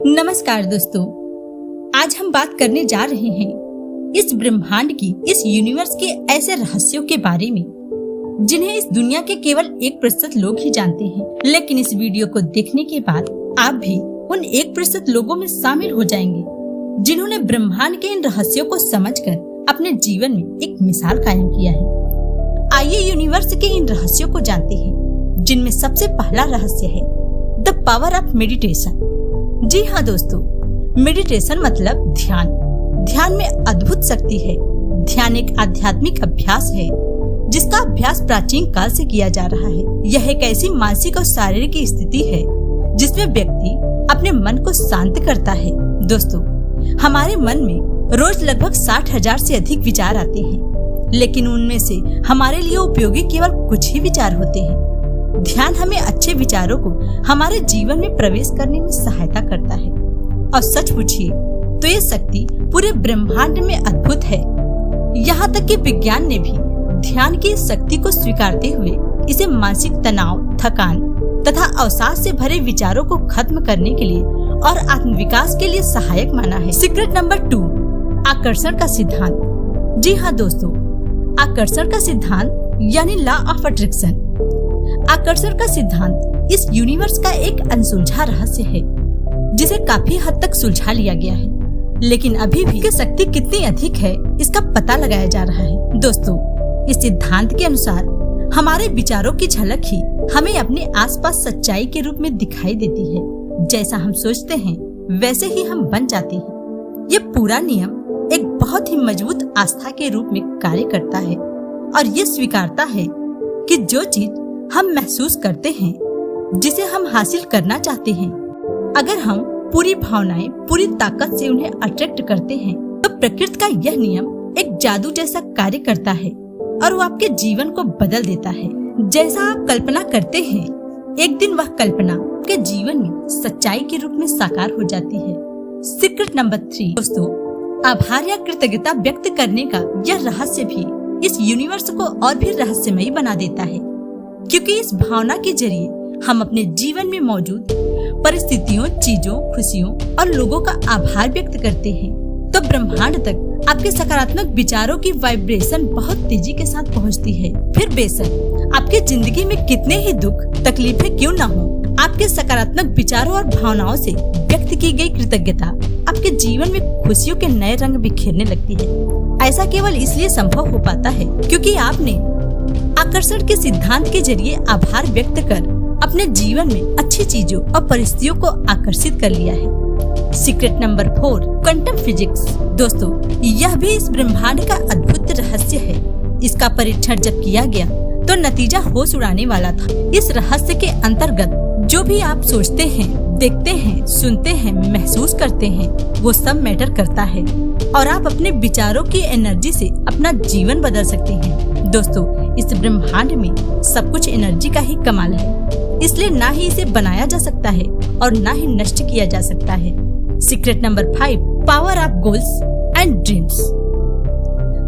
नमस्कार दोस्तों, आज हम बात करने जा रहे हैं इस ब्रह्मांड की, इस यूनिवर्स के ऐसे रहस्यों के बारे में जिन्हें इस दुनिया के केवल 1% लोग ही जानते हैं। लेकिन इस वीडियो को देखने के बाद आप भी उन 1% लोगों में शामिल हो जाएंगे जिन्होंने ब्रह्मांड के इन रहस्यों को समझकर अपने जीवन में एक मिसाल कायम किया है। आइए यूनिवर्स के इन रहस्यों को जानते हैं, जिनमें सबसे पहला रहस्य है द पावर ऑफ मेडिटेशन। जी हाँ दोस्तों, मेडिटेशन मतलब ध्यान। ध्यान में अद्भुत शक्ति है। ध्यान एक आध्यात्मिक अभ्यास है जिसका अभ्यास प्राचीन काल से किया जा रहा है। यह एक ऐसी मानसिक और शारीरिक स्थिति है जिसमें व्यक्ति अपने मन को शांत करता है। दोस्तों, हमारे मन में रोज लगभग 60,000 से अधिक विचार आते हैं, लेकिन उनमें से हमारे लिए उपयोगी केवल कुछ ही विचार होते हैं। ध्यान हमें अच्छे विचारों को हमारे जीवन में प्रवेश करने में सहायता करता है। और सच पूछिए तो ये शक्ति पूरे ब्रह्मांड में अद्भुत है। यहाँ तक कि विज्ञान ने भी ध्यान की इस शक्ति को स्वीकारते हुए इसे मानसिक तनाव, थकान तथा अवसाद से भरे विचारों को खत्म करने के लिए और आत्मविकास के लिए सहायक माना है। सीक्रेट नंबर 2, आकर्षण का सिद्धांत। जी हाँ दोस्तों, आकर्षण का सिद्धांत यानी लॉ ऑफ अट्रैक्शन। आकर्षण का सिद्धांत इस यूनिवर्स का एक अनसुलझा रहस्य है जिसे काफी हद तक सुलझा लिया गया है, लेकिन अभी भी इसकी शक्ति कितनी अधिक है इसका पता लगाया जा रहा है। दोस्तों, इस सिद्धांत के अनुसार हमारे विचारों की झलक ही हमें अपने आसपास सच्चाई के रूप में दिखाई देती है। जैसा हम सोचते हैं वैसे ही हम बन जाते हैं। ये पूरा नियम एक बहुत ही मजबूत आस्था के रूप में कार्य करता है और ये स्वीकारता है कि जो चीज हम महसूस करते हैं, जिसे हम हासिल करना चाहते हैं, अगर हम पूरी भावनाएं, पूरी ताकत से उन्हें अट्रैक्ट करते हैं, तो प्रकृति का यह नियम एक जादू जैसा कार्य करता है और वो आपके जीवन को बदल देता है। जैसा आप कल्पना करते हैं, एक दिन वह कल्पना आपके जीवन में सच्चाई के रूप में साकार हो जाती है। सीक्रेट नंबर 3 दोस्तों, आभार या कृतज्ञता व्यक्त करने का यह रहस्य भी इस यूनिवर्स को और भी रहस्यमयी बना देता है, क्योंकि इस भावना के जरिए हम अपने जीवन में मौजूद परिस्थितियों, चीजों, खुशियों और लोगों का आभार व्यक्त करते हैं, तो ब्रह्मांड तक आपके सकारात्मक विचारों की वाइब्रेशन बहुत तेजी के साथ पहुंचती है। फिर बेशक आपकी जिंदगी में कितने ही दुख, तकलीफें क्यों न हो, आपके सकारात्मक विचारों और भावनाओं से व्यक्त की गई कृतज्ञता आपके जीवन में खुशियों के नए रंग बिखेरने लगती है। ऐसा केवल इसलिए संभव हो पाता है क्योंकि आपने आकर्षण के सिद्धांत के जरिए आभार व्यक्त कर अपने जीवन में अच्छी चीजों और परिस्थितियों को आकर्षित कर लिया है। Secret number 4, quantum physics. दोस्तों, यह भी इस ब्रह्मांड का अद्भुत रहस्य है। इसका परीक्षण जब किया गया तो नतीजा होश उड़ाने वाला था। इस रहस्य के अंतर्गत जो भी आप सोचते हैं, देखते हैं, सुनते हैं, महसूस करते हैं, वो सब मैटर करता है और आप अपने विचारों की एनर्जी से अपना जीवन बदल सकते हैं। दोस्तों, इस ब्रह्मांड में सब कुछ एनर्जी का ही कमाल है, इसलिए ना ही इसे बनाया जा सकता है और ना ही नष्ट किया जा सकता है। Secret number 5, power of goals and dreams.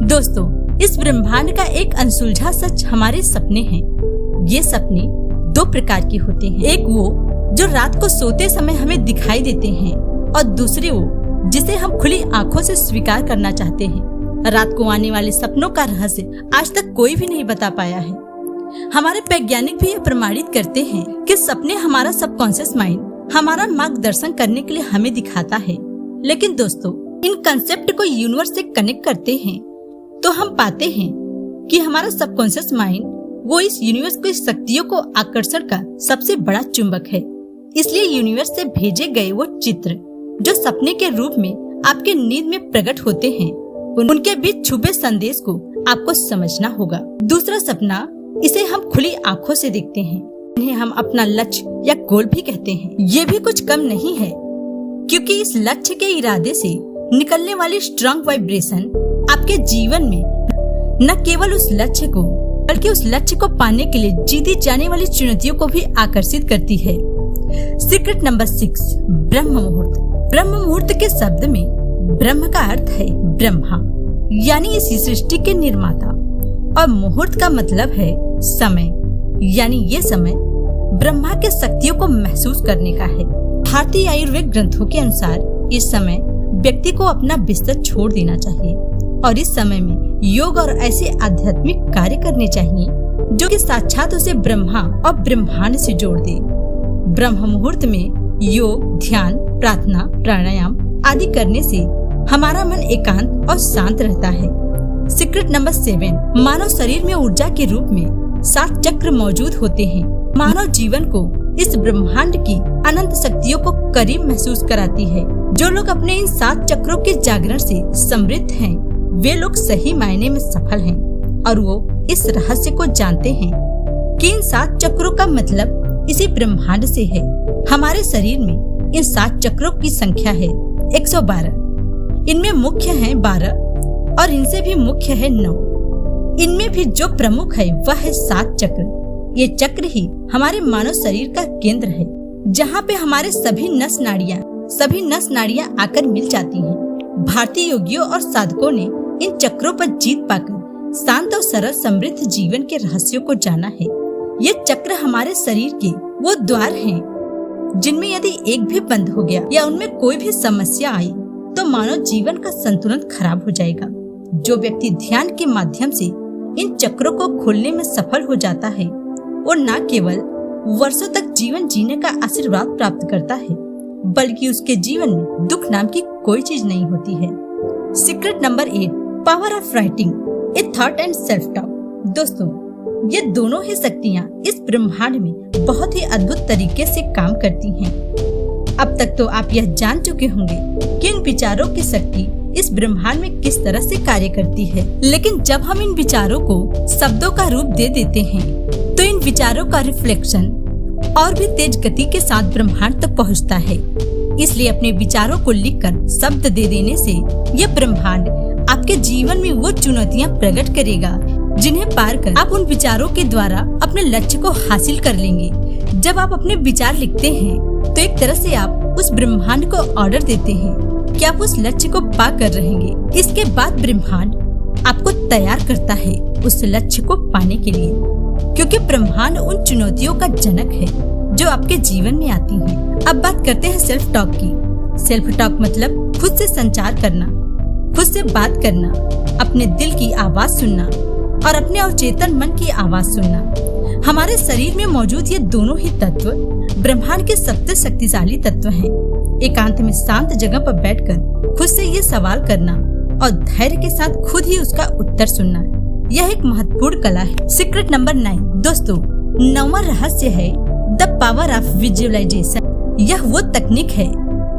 दोस्तों, इस ब्रह्मांड का एक अनसुलझा सच हमारे सपने हैं। ये सपने 2 प्रकार के होते हैं। एक वो जो रात को सोते समय हमें दिखाई देते हैं और दूसरे वो जिसे हम खुली आंखों से स्वीकार करना चाहते हैं। रात को आने वाले सपनों का रहस्य आज तक कोई भी नहीं बता पाया है। हमारे वैज्ञानिक भी यह प्रमाणित करते हैं कि सपने हमारा सबकॉन्शियस माइंड हमारा मार्गदर्शन करने के लिए हमें दिखाता है। लेकिन दोस्तों, इन कंसेप्ट को यूनिवर्स से कनेक्ट करते हैं तो हम पाते हैं कि हमारा सबकॉन्शियस माइंड वो इस यूनिवर्स की शक्तियों को आकर्षण का सबसे बड़ा चुंबक है। इसलिए यूनिवर्स से भेजे गए वो चित्र जो सपने के रूप में आपके नींद में प्रकट होते हैं, उनके बीच छुपे संदेश को आपको समझना होगा। दूसरा सपना, इसे हम खुली आंखों से देखते हैं, इन्हें हम अपना लक्ष्य या गोल भी कहते हैं। ये भी कुछ कम नहीं है, क्योंकि इस लक्ष्य के इरादे से निकलने वाली स्ट्रॉन्ग वाइब्रेशन आपके जीवन में न केवल उस लक्ष्य को बल्कि उस लक्ष्य को पाने के लिए जीती जाने वाली चुनौतियों को भी आकर्षित करती है। सीक्रेट नंबर 6, ब्रह्म मुहूर्त। ब्रह्म मुहूर्त के शब्द में ब्रह्म का अर्थ है ब्रह्मा, यानी इस सृष्टि के निर्माता, और मुहूर्त का मतलब है समय, यानी ये समय ब्रह्मा के शक्तियों को महसूस करने का है। भारतीय आयुर्वेद ग्रंथों के अनुसार इस समय व्यक्ति को अपना बिस्तर छोड़ देना चाहिए और इस समय में योग और ऐसे आध्यात्मिक कार्य करने चाहिए जो कि साक्षात उसे ब्रह्मा और ब्रह्मांड से जोड़ दे। ब्रह्म मुहूर्त में योग, ध्यान, प्रार्थना, प्राणायाम आदि करने से हमारा मन एकांत और शांत रहता है। सीक्रेट नंबर 7, मानव शरीर में ऊर्जा के रूप में 7 चक्र मौजूद होते हैं। मानव जीवन को इस ब्रह्मांड की अनंत शक्तियों को करीब महसूस कराती है। जो लोग अपने इन 7 चक्रों के जागरण से समृद्ध हैं, वे लोग सही मायने में सफल हैं और वो इस रहस्य को जानते हैं कि इन 7 चक्रों का मतलब इसी ब्रह्मांड से है। हमारे शरीर में इन 7 चक्रों की संख्या है 112। इनमें मुख्य है 12 और इनसे भी मुख्य है 9। इनमें भी जो प्रमुख है वह है 7 चक्र। ये चक्र ही हमारे मानव शरीर का केंद्र है, जहाँ पे हमारे सभी नस नाड़ियाँ आकर मिल जाती हैं। भारतीय योगियों और साधकों ने इन चक्रों पर जीत पाकर शांत और सरल समृद्ध जीवन के रहस्यों को जाना है। ये चक्र हमारे शरीर के वो द्वार हैं जिनमें यदि एक भी बंद हो गया या उनमें कोई भी समस्या आई तो मानव जीवन का संतुलन खराब हो जाएगा। जो व्यक्ति ध्यान के माध्यम से इन चक्रों को खोलने में सफल हो जाता है वो न केवल वर्षों तक जीवन जीने का आशीर्वाद प्राप्त करता है, बल्कि उसके जीवन में दुख नाम की कोई चीज नहीं होती है। Secret number 8, power of writing, A thought and self talk. दोस्तों, ये दोनों ही शक्तियाँ इस ब्रह्मांड में बहुत ही अद्भुत तरीके से काम करती हैं। अब तक तो आप यह जान चुके होंगे कि इन विचारों की शक्ति इस ब्रह्मांड में किस तरह से कार्य करती है, लेकिन जब हम इन विचारों को शब्दों का रूप दे देते हैं तो इन विचारों का रिफ्लेक्शन और भी तेज गति के साथ ब्रह्मांड तक पहुंचता है। इसलिए अपने विचारों को लिखकर शब्द दे देने से यह ब्रह्मांड आपके जीवन में वो चुनौतियां प्रकट करेगा जिन्हें पार कर आप उन विचारों के द्वारा अपने लक्ष्य को हासिल कर लेंगे। जब आप अपने विचार लिखते हैं तो एक तरह से आप उस ब्रह्मांड को ऑर्डर देते हैं कि आप उस लक्ष्य को पा कर रहेंगे। इसके बाद ब्रह्मांड आपको तैयार करता है उस लक्ष्य को पाने के लिए, क्योंकि ब्रह्मांड उन चुनौतियों का जनक है जो आपके जीवन में आती हैं। अब बात करते हैं सेल्फ टॉक की। सेल्फ टॉक मतलब खुद से संचार करना, खुद से बात करना, अपने दिल की आवाज सुनना और अपने अवचेतन मन की आवाज सुनना। हमारे शरीर में मौजूद ये दोनों ही तत्व ब्रह्मांड के सबसे शक्तिशाली तत्व हैं। एकांत में शांत जगह पर बैठकर खुद से ये सवाल करना और धैर्य के साथ खुद ही उसका उत्तर सुनना, यह एक महत्वपूर्ण कला है। सीक्रेट नंबर 9, दोस्तों, 9वां रहस्य है द पावर ऑफ विजुअलाइजेशन। यह वो तकनीक है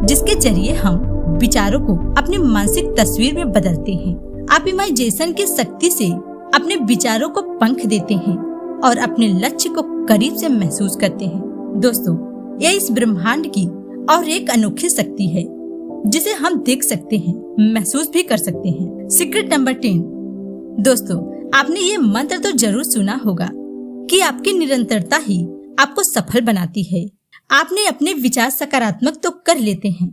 जिसके जरिए हम विचारों को अपनी मानसिक तस्वीर में बदलते हैं। आप इमेजिनेशन की शक्ति से अपने विचारों को पंख देते हैं और अपने लक्ष्य को करीब से महसूस करते हैं। दोस्तों, यह इस ब्रह्मांड की और एक अनोखी शक्ति है जिसे हम देख सकते हैं, महसूस भी कर सकते हैं। सीक्रेट नंबर 10, दोस्तों, आपने ये मंत्र तो जरूर सुना होगा कि आपकी निरंतरता ही आपको सफल बनाती है। आपने अपने विचार सकारात्मक तो कर लेते हैं,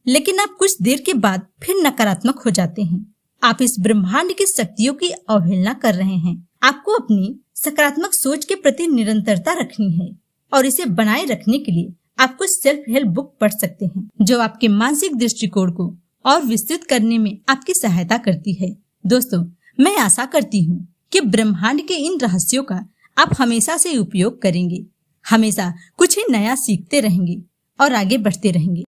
लेकिन आप कुछ देर के बाद फिर नकारात्मक हो जाते हैं। आप इस ब्रह्मांड की शक्तियों की अवहेलना कर रहे हैं। आपको अपनी सकारात्मक सोच के प्रति निरंतरता रखनी है और इसे बनाए रखने के लिए आप कुछ सेल्फ हेल्प बुक पढ़ सकते हैं जो आपके मानसिक दृष्टिकोण को और विस्तृत करने में आपकी सहायता करती है। दोस्तों, मैं आशा करती हूँ कि ब्रह्मांड के इन रहस्यों का आप हमेशा से उपयोग करेंगे, हमेशा कुछ ही नया सीखते रहेंगे और आगे बढ़ते रहेंगे।